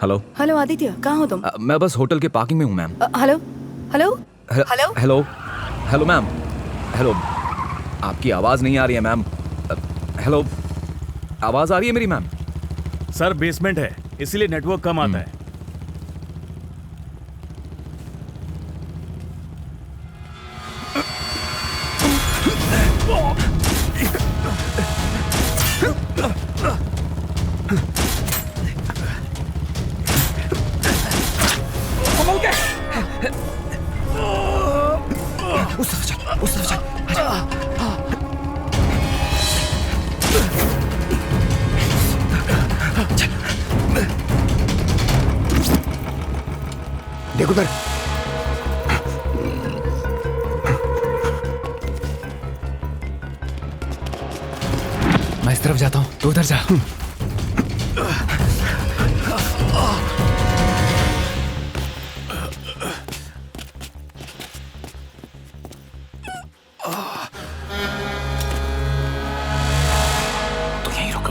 Hello. Hello Aditya, कहाँ हो तुम? मैं बस होटल के पार्किंग में हूँ ma'am. Hello hello hello hello hello ma'am. Hello, आपकी आवाज़ नहीं आ रही है मैम। हेलो, आवाज़ आ रही है मेरी मैम? सर बेसमेंट है, इसीलिए नेटवर्क कम आता है। उस तरफ चल, उस तरफ चल। देख उधर। मैं इस तरफ जाता हूँ, तू उधर जा। तू यहीं रुक।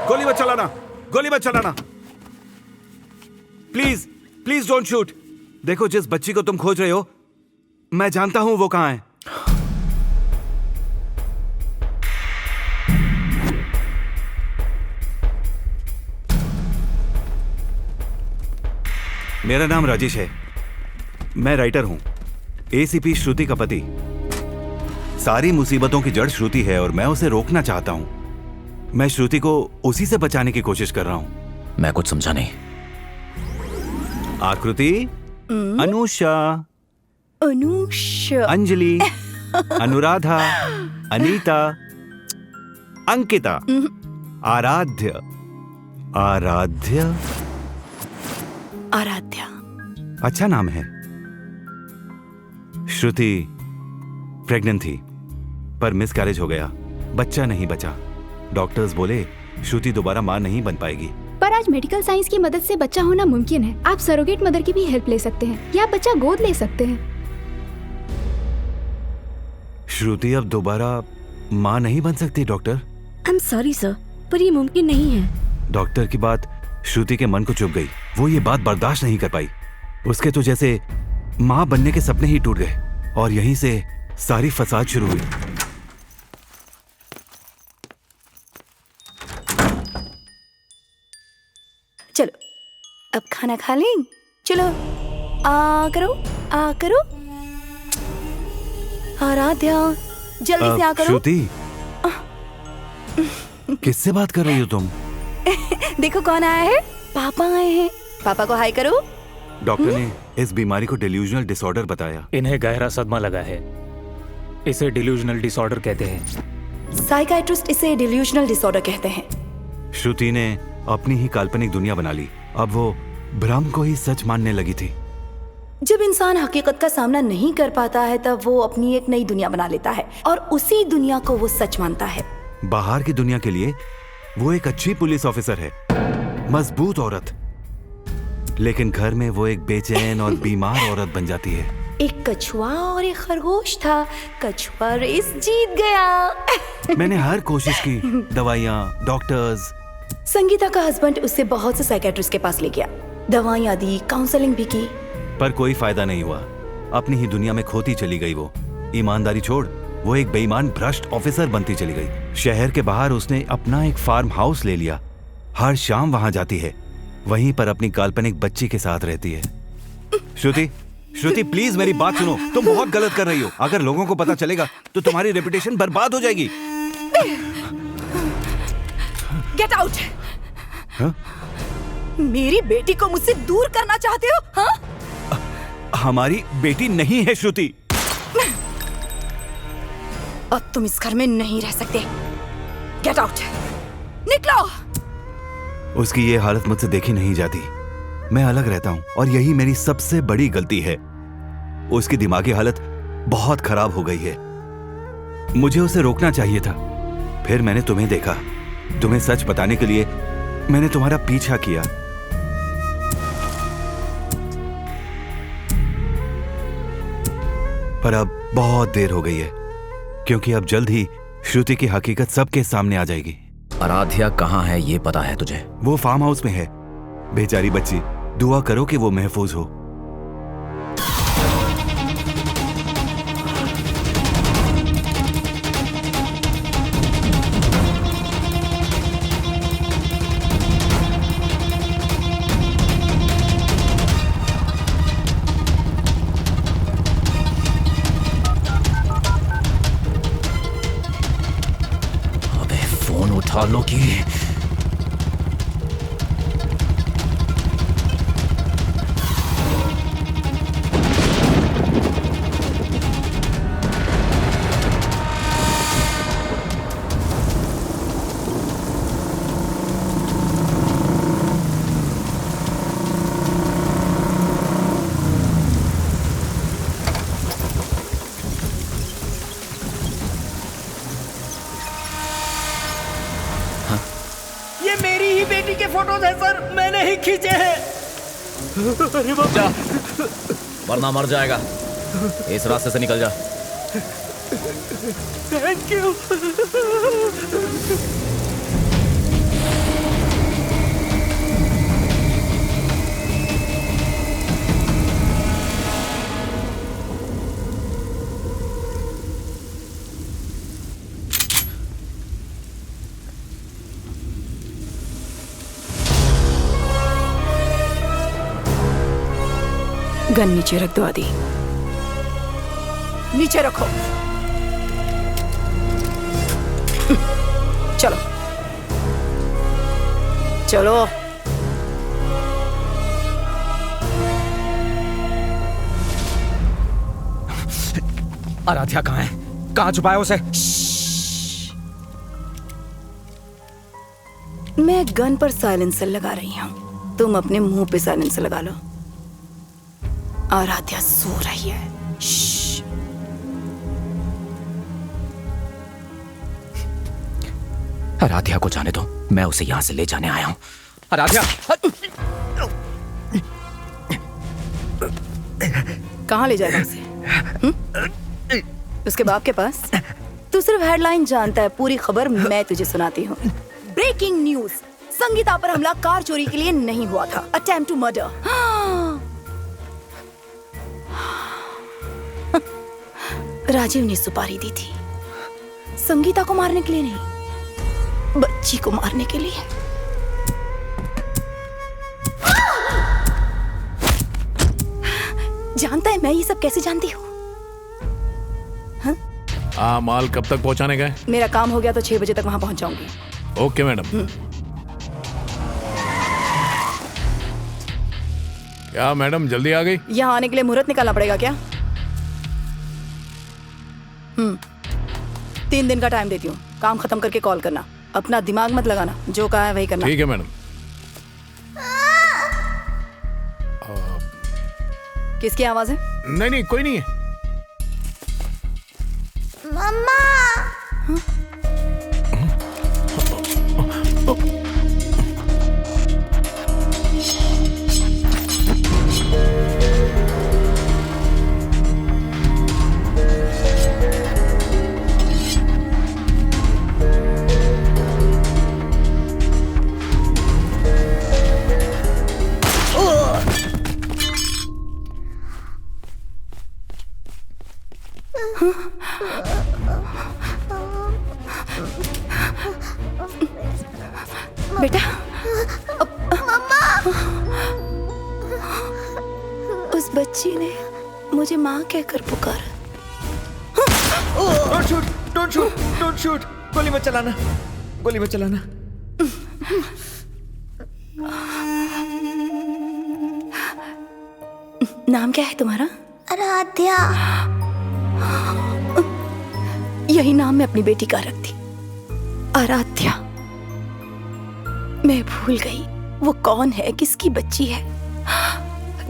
गोली मत चलाना, गोली मत चलाना। Please please don't shoot. देखो, जिस बच्ची को तुम खोज रहे हो, मैं जानता हूं वो कहां है। मेरा नाम राजेश है, मैं राइटर हूं, एसीपी श्रुति का पति। सारी मुसीबतों की जड़ श्रुति है और मैं उसे रोकना चाहता हूं। मैं श्रुति को उसी से बचाने की कोशिश कर रहा हूं। मैं कुछ समझा नहीं। आकृति, अनुषा, अनुषा, अंजलि, अनुराधा, अनीता, अंकिता, आराध्य, आराध्य। आराध्या। अच्छा नाम है। श्रुति प्रेग्नेंट थी, पर मिसकैरेज हो गया, बच्चा नहीं बचा। डॉक्टर्स बोले श्रुति दोबारा मां नहीं बन पाएगी। पर आज मेडिकल साइंस की मदद से बच्चा होना मुमकिन है। आप सरोगेट मदर की भी हेल्प ले सकते हैं या बच्चा गोद ले सकते हैं। श्रुति अब दोबारा मां नहीं बन सकती doctor. I am sorry sir, पर ये मुमकिन नहीं है। डॉक्टर की बात श्रुति के मन को चुभ गई। वो ये बात बर्दाश्त नहीं कर पाई। उसके तो जैसे मां बनने के सपने ही टूट गए और यहीं से सारी फसाद शुरू हुई। चलो अब खाना खा लें। चलो आ करो। आराध्या, जल्दी से आ करो। श्रुति, किससे बात कर रही हो तुम? देखो कौन आया है। पापा आए हैं। पापा को हाय करो। डॉक्टर ने इस बीमारी को डिल्यूजनल डिसऑर्डर बताया। इन्हें गहरा सदमा लगा है, इसे डिल्यूजनल डिसऑर्डर कहते हैं। साइकाइट्रिस्ट इसे डिल्यूजनल डिसऑर्डर कहते हैं। श्रुति ने अपनी ही काल्पनिक दुनिया बना ली। अब वो भ्रम को ही सच मानने लगी थी। जब इंसान हकीकत का सामना नहीं कर पाता है तब वो अपनी एक नई दुनिया बना लेता है और उसी दुनिया को वो सच मानता है। बाहर की दुनिया के लिए वो एक अच्छी पुलिस ऑफिसर है, मजबूत औरत, लेकिन घर में वो एक बेचैन और बीमार औरत बन जाती है। एक कछुआ और एक खरगोश था, कछुआ रेस जीत गया। मैंने हर कोशिश की, दवाइयाँ, डॉक्टर्स। संगीता का हस्बैंड उससे बहुत से साइकेट्रिस्ट के पास ले गया, दवाइयाँ दी, काउंसलिंग भी की, पर कोई फायदा नहीं हुआ। अपनी ही दुनिया में खोती चली गई वो। ईमानदारी छोड़, वो एक बेईमान भ्रष्ट ऑफिसर बनती चली गई। शहर के बाहर उसने अपना एक फार्म हाउस ले लिया। हर शाम वहां जाती है, वहीं पर अपनी काल्पनिक बच्ची के साथ रहती है। श्रुति, श्रुति प्लीज मेरी बात सुनो, तुम बहुत गलत कर रही हो। अगर लोगों को पता चलेगा तो तुम्हारी रेपुटेशन बर्बाद हो जाएगी। Get out. हाँ? मेरी बेटी को मुझसे दूर करना चाहते हो? हाँ? हमारी बेटी नहीं है श्रुति। अब तुम इस घर में नहीं रह सकते। गेट आउट, निकलो। उसकी ये हालत मुझसे देखी नहीं जाती। मैं अलग रहता हूं और यही मेरी सबसे बड़ी गलती है। उसकी दिमागी हालत बहुत खराब हो गई है। मुझे उसे रोकना चाहिए था। फिर मैंने तुम्हें देखा। तुम्हें सच बताने के लिए मैंने तुम्हारा पीछा किया। पर अब बहुत देर हो गई है, क्योंकि अब जल्द ही श्रुति की हकीकत सबके सामने आ जाएगी। आराध्या कहाँ है ये पता है तुझे? वो फार्म हाउस में है। बेचारी बच्ची, दुआ करो कि वो महफूज हो। उठा लो कि फोटोज है सर, मैंने ही खींचे हैं। अरे बाप जा, वरना मर जाएगा। इस रास्ते से निकल जा। Thank you. गन नीचे रख दो आदि। नीचे रखो। चलो चलो। आराध्या कहाँ है? कहाँ छुपाया उसे? मैं गन पर साइलेंसर लगा रही हूँ, तुम अपने मुंह पे साइलेंसर लगा लो। आराध्या सो रही है। आराध्या को जाने दो, मैं उसे यहां से ले जाने आया हूं। आराध्या! कहां ले जाएगा उसे? उसके बाप के पास? तू सिर्फ हेडलाइन जानता है, पूरी खबर मैं तुझे सुनाती हूँ। ब्रेकिंग न्यूज, संगीता पर हमला कार चोरी के लिए नहीं हुआ था, अटेम्प्ट टू मर्डर। राजीव ने सुपारी दी थी, संगीता को मारने के लिए नहीं, बच्ची को मारने के लिए। जानता है मैं ये सब कैसे जानती हूँ? माल कब तक पहुंचाने गए? मेरा काम हो गया तो 6 बजे तक वहां पहुंच जाऊंगी। Okay madam. क्या मैडम जल्दी आ गई? यहाँ आने के लिए मुहूर्त निकालना पड़ेगा क्या? 3 दिन का टाइम देती हूँ, काम खत्म करके कॉल करना। अपना दिमाग मत लगाना, जो कहा है वही करना। ठीक है मैडम। किसकी आवाज है? नहीं नहीं कोई नहीं है। मम्मा। बेटा उस बच्ची ने मुझे माँ कहकर पुकारा। Don't shoot, don't shoot, don't shoot. गोली मत चलाना, गोली मत चलाना। नाम क्या है तुम्हारा? आराध्या। यही नाम मैं अपनी बेटी का रखती, आराध्या। मैं भूल गई वो कौन है, किसकी बच्ची है।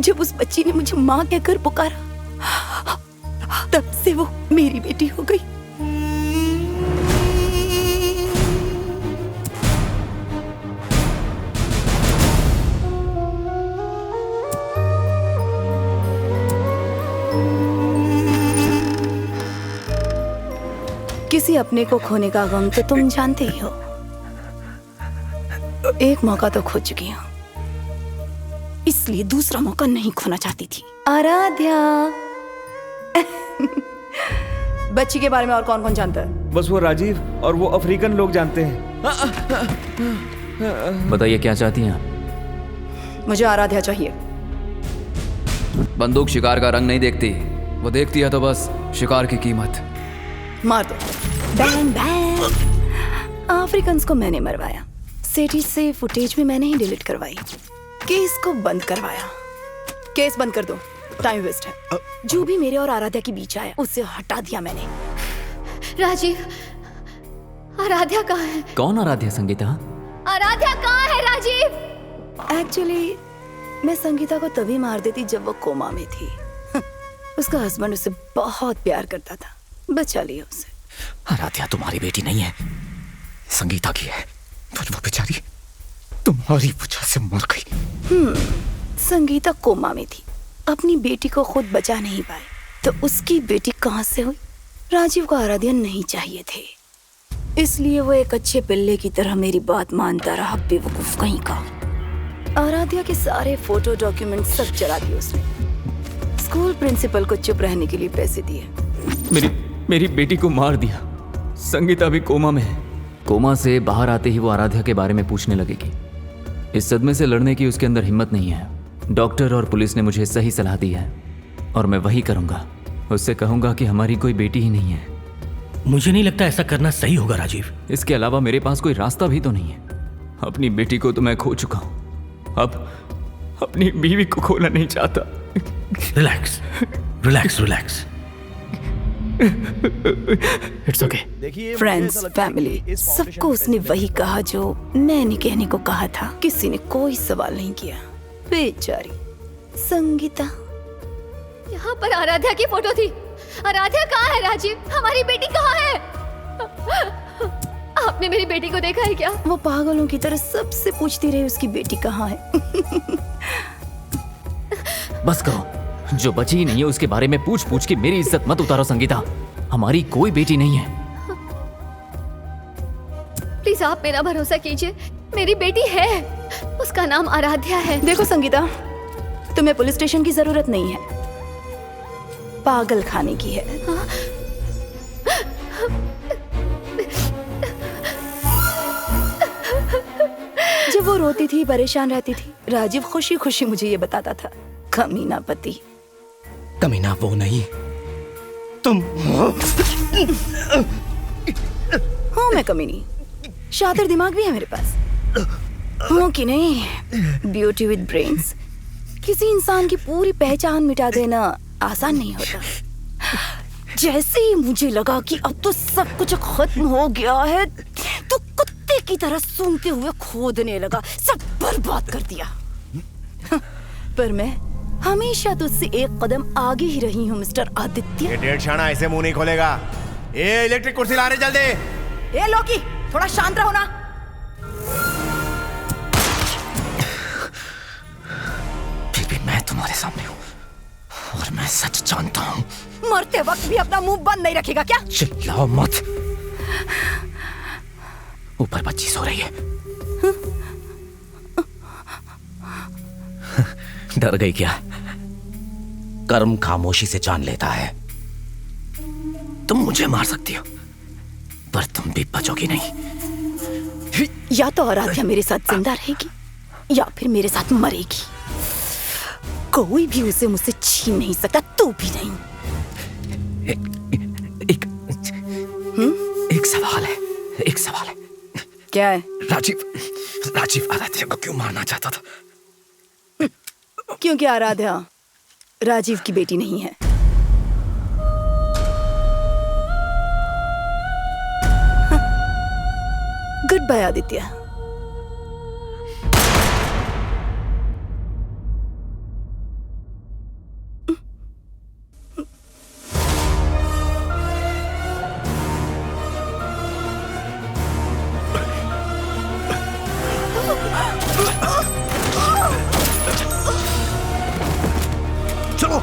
जब उस बच्ची ने मुझे माँ कहकर पुकारा, तब से वो मेरी बेटी हो गई। किसी अपने को खोने का गम तो तुम जानते ही हो। एक मौका तो खो चुकी हूं, इसलिए दूसरा मौका नहीं खोना चाहती थी। आराध्या। बच्ची के बारे में और कौन कौन जानता है? बस वो राजीव और वो अफ्रीकन लोग जानते हैं। बताइए क्या चाहती हैं आप? मुझे आराध्या चाहिए। बंदूक शिकार का रंग नहीं देखती, वो देखती है तो बस शिकार की कीमत। मार दो। Bang bang. अफ्रीकन्स को मैंने मरवाया, सिटी से फुटेज भी मैंने ही डिलीट करवाई, केस को बंद करवाया। केस बंद कर दो, टाइम वेस्ट है। जो भी मेरे और आराध्या के बीच आया उसे हटा दिया मैंने। राजीव, आराध्या कहाँ है? कौन आराध्या? संगीता? आराध्या कहाँ है राजीव? एक्चुअली मैं संगीता को तभी मार देती जब वो कोमा में थी। उसका हस्बैंड उसे बहुत प्यार करता था, बचा लिया उसे। आराध्या तुम्हारी बेटी नहीं है, संगीता की है। तो वो बेचारी तुम्हारी वजह से मर गई। संगीता कोमा में थी, अपनी बेटी को खुद बचा नहीं पाई, तो उसकी बेटी कहां से हुई? राजीव को आराध्या नहीं चाहिए थे, इसलिए वो एक अच्छे पिल्ले की तरह मेरी बात मानता रहा। बेवकूफ कहीं का। आराध्या के सारे फोटो डॉक्यूमेंट सब चला दिए उसने। स्कूल प्रिंसिपल को चुप रहने के लिए पैसे दिए। मेरी बेटी को मार दिया। संगीता भी कोमा में है। कोमा से बाहर आते ही वो आराध्या के बारे में पूछने लगेगी। इस सदमे से लड़ने की उसके अंदर हिम्मत नहीं है। डॉक्टर और पुलिस ने मुझे सही सलाह दी है और मैं वही करूंगा। उससे कहूंगा कि हमारी कोई बेटी ही नहीं है। मुझे नहीं लगता ऐसा करना सही होगा राजीव। इसके अलावा मेरे पास कोई रास्ता भी तो नहीं है। अपनी बेटी को तो मैं खो चुका हूं, अब अपनी बीवी को खोना नहीं चाहता। Relax relax relax. It's okay. Friends, family, सबको उसने वही कहा जो मैंने कहने को कहा था। किसी ने कोई सवाल नहीं किया। बेचारी संगीता। यहाँ पर आराध्या की फोटो थी। आराध्या कहाँ है राजीव? हमारी बेटी कहाँ है? आपने मेरी बेटी को देखा है क्या? वो पागलों की तरह सबसे पूछती रही उसकी बेटी कहाँ है। बस करो, जो बची ही नहीं है उसके बारे में पूछ पूछ के मेरी इज्जत मत उतारो संगीता। हमारी कोई बेटी नहीं है। प्लीज आप मेरा भरोसा कीजिए, मेरी बेटी है, उसका नाम आराध्या है। देखो संगीता, तुम्हें पुलिस स्टेशन की जरूरत नहीं है, पागल खाने की है। जब वो रोती थी, परेशान रहती थी, राजीव खुशी खुशी मुझे ये बताता था। कमीना पति। कमीना वो नहीं, तुम हूँ मैं कमीनी। शातिर दिमाग भी है मेरे पास, हूँ कि नहीं? Beauty with brains. किसी इंसान की पूरी पहचान मिटा देना आसान नहीं होता। जैसे ही मुझे लगा कि अब तो सब कुछ खत्म हो गया है, तो कुत्ते की तरह सूंघते हुए खोदने लगा, सब बर्बाद कर दिया। पर मैं हमेशा तुझसे एक कदम आगे ही रही हूँ मिस्टर आदित्य। ये डेढ़ शाना ऐसे मुंह नहीं खोलेगा। ए इलेक्ट्रिक कुर्सी ला रहे जल्दी। ए लौकी, थोड़ा शांत रहो ना। फिर भी मैं तुम्हारे सामने हूँ और मैं सच जानता हूँ। मरते वक्त भी अपना मुंह बंद नहीं रखेगा क्या? चिल्लाओ मत। ऊपर बच्ची सो रही है। डर गई क्या? कर्म खामोशी से जान लेता है। तुम मुझे मार सकती हो, पर तुम भी बचोगी नहीं। या तो आराध्या मेरे साथ जिंदा रहेगी या फिर मेरे साथ मरेगी। कोई भी उसे मुझसे छीन नहीं सकता, तू भी नहीं। एक सवाल है, एक सवाल है। क्या है? राजीव आराध्या को क्यों मारना चाहता था? क्योंकि आराध्या राजीव की बेटी नहीं है। Goodbye Aditya. चलो।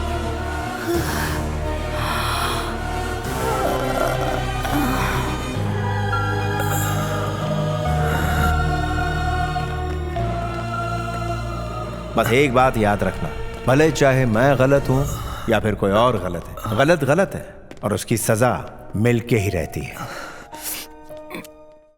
बस एक बात याद रखना, भले चाहे मैं गलत हूं या फिर कोई और गलत है, गलत गलत है और उसकी सजा मिलके ही रहती है।